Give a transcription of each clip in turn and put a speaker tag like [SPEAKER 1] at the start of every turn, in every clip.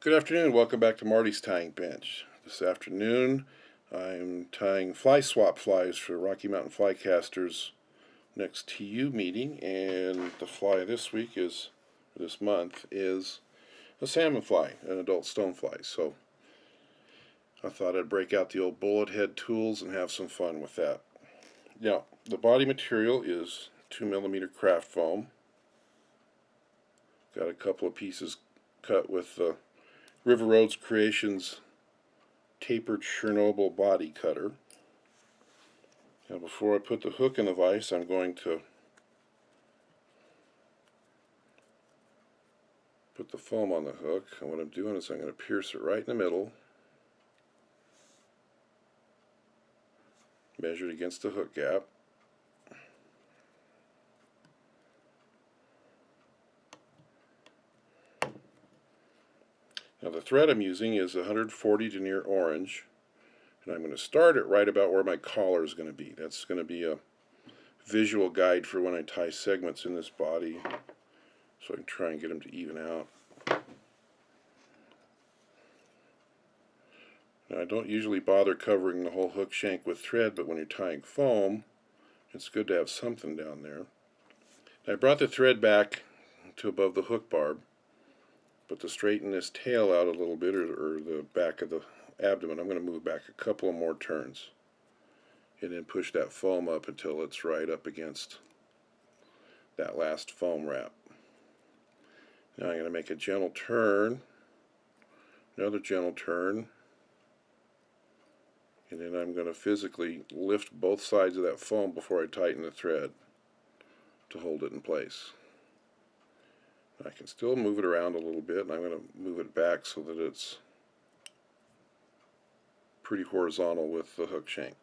[SPEAKER 1] Good afternoon, welcome back to Marty's Tying Bench. This afternoon I'm tying fly swap flies for Rocky Mountain Flycasters next TU meeting, and the fly this month is a salmon fly, an adult stonefly. So I thought I'd break out the old Bullethead tools and have some fun with that. Now, the body material is 2mm craft foam. Got a couple of pieces cut with the River Roads Creations Tapered Chernobyl body cutter. Now, before I put the hook in the vise, I'm going to put the foam on the hook, and what I'm doing is I'm going to pierce it right in the middle, measured against the hook gap. Now, the thread I'm using is 140 denier orange, and I'm going to start it right about where my collar is going to be. That's going to be a visual guide for when I tie segments in this body, so I can try and get them to even out. Now, I don't usually bother covering the whole hook shank with thread, but when you're tying foam, it's good to have something down there. Now, I brought the thread back to above the hook barb, but to straighten this tail out a little bit, or the back of the abdomen, I'm going to move back a couple of more turns and then push that foam up until it's right up against that last foam wrap. Now I'm going to make a gentle turn, another gentle turn, and then I'm going to physically lift both sides of that foam before I tighten the thread to hold it in place. I can still move it around a little bit, and I'm going to move it back so that it's pretty horizontal with the hook shank.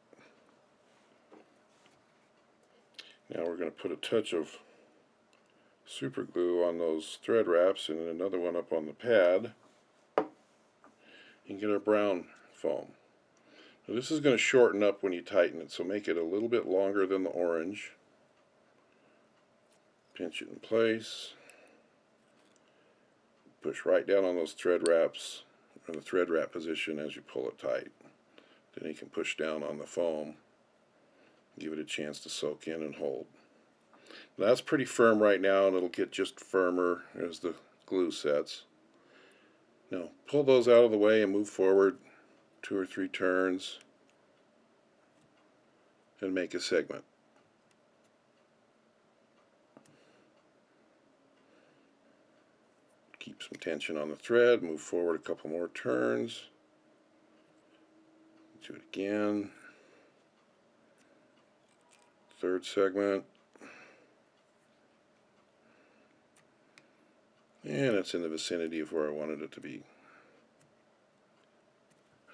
[SPEAKER 1] Now we're going to put a touch of super glue on those thread wraps and another one up on the pad and get our brown foam. Now this is going to shorten up when you tighten it, so make it a little bit longer than the orange. Pinch it in place. Push right down on those thread wraps in the thread wrap position as you pull it tight. Then you can push down on the foam, give it a chance to soak in and hold. Now that's pretty firm right now, and it'll get just firmer as the glue sets. Now pull those out of the way and move forward 2 or 3 turns and make a segment. Keep some tension on the thread, move forward a couple more turns, do it again, third segment, and it's in the vicinity of where I wanted it to be.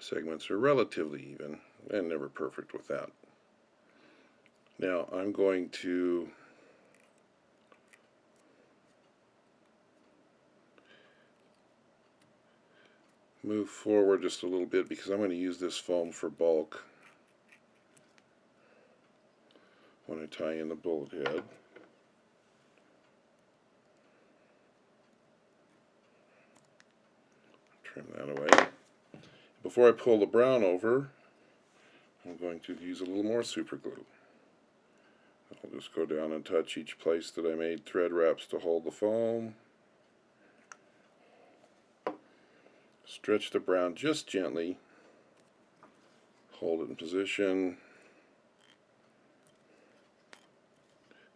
[SPEAKER 1] Segments are relatively even and never perfect with that. Now I'm going to move forward just a little bit because I'm going to use this foam for bulk when I tie in the bullet head. Trim that away. Before I pull the brown over, I'm going to use a little more super glue. I'll just go down and touch each place that I made thread wraps to hold the foam. Stretch the brown just gently, hold it in position.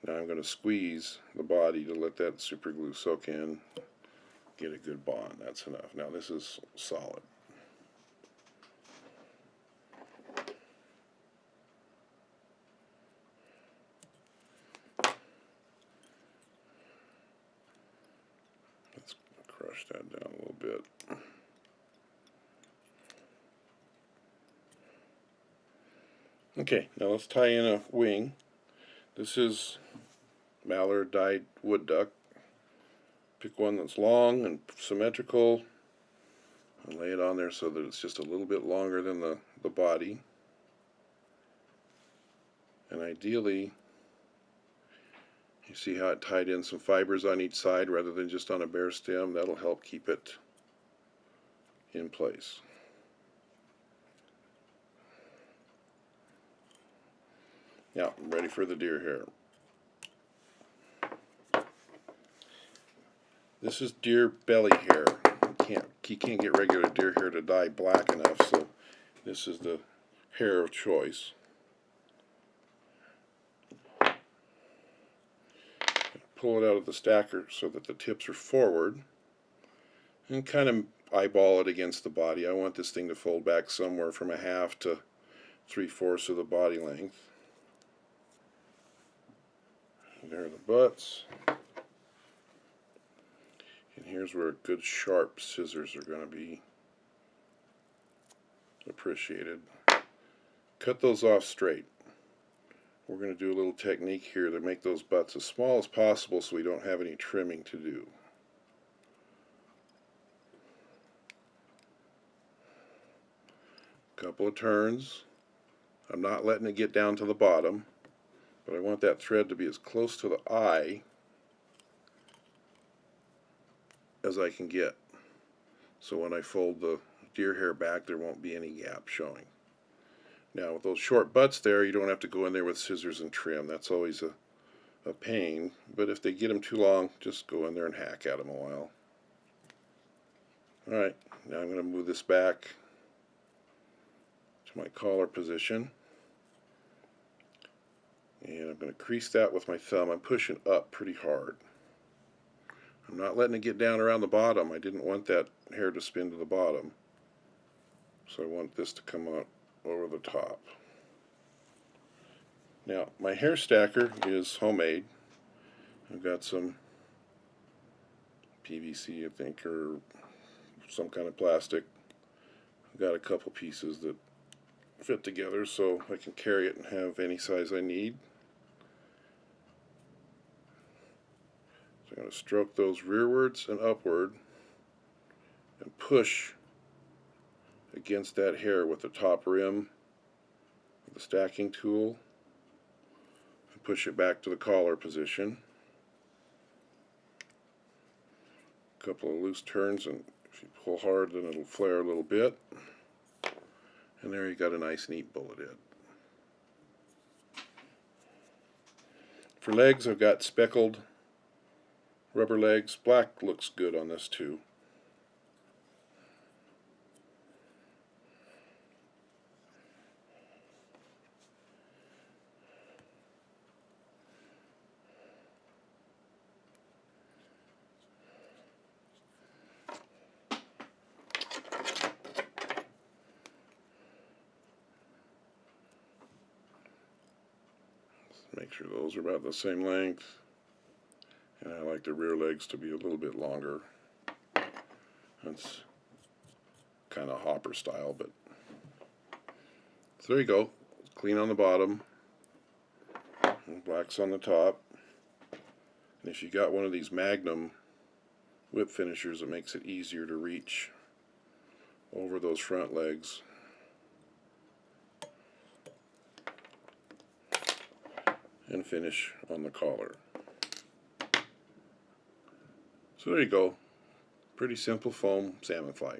[SPEAKER 1] Now I'm going to squeeze the body to let that super glue soak in, get a good bond. That's enough. Now this is solid. Let's crush that down a little bit. Okay, now let's tie in a wing. This is Mallard dyed wood duck. Pick one that's long and symmetrical and lay it on there so that it's just a little bit longer than the body. And ideally, you see how it tied in some fibers on each side rather than just on a bare stem. That'll help keep it in place. Now I'm ready for the deer hair. This is deer belly hair. You can't get regular deer hair to dye black enough, so this is the hair of choice. Pull it out of the stacker so that the tips are forward, and kind of eyeball it against the body. I want this thing to fold back somewhere from 1/2 to 3/4 of the body length. And there are the butts. And here's where good sharp scissors are going to be appreciated. Cut those off straight. We're going to do a little technique here to make those butts as small as possible so we don't have any trimming to do. Couple of turns. I'm not letting it get down to the bottom, but I want that thread to be as close to the eye as I can get, so when I fold the deer hair back there won't be any gap showing. Now with those short butts there, you don't have to go in there with scissors and trim. That's always a pain, but if they get them too long, just go in there and hack at them a while. Alright, now I'm going to move this back to my collar position, and I'm going to crease that with my thumb. I'm pushing up pretty hard. I'm not letting it get down around the bottom. I didn't want that hair to spin to the bottom, so I want this to come out over the top. Now my hair stacker is homemade. I've got some PVC, I think, or some kind of plastic. I've got a couple pieces that fit together so I can carry it and have any size I need. I'm going to stroke those rearwards and upward and push against that hair with the top rim of the stacking tool and push it back to the collar position. A couple of loose turns, and if you pull hard then it'll flare a little bit, and there you got a nice neat bullet head. For legs, I've got speckled rubber legs. Black looks good on this too. Make sure those are about the same length. And I like the rear legs to be a little bit longer. That's kind of hopper style, but so there you go. Clean on the bottom, and black's on the top. And if you got one of these Magnum whip finishers, it makes it easier to reach over those front legs. And finish on the collar. So there you go. Pretty simple foam salmon fly.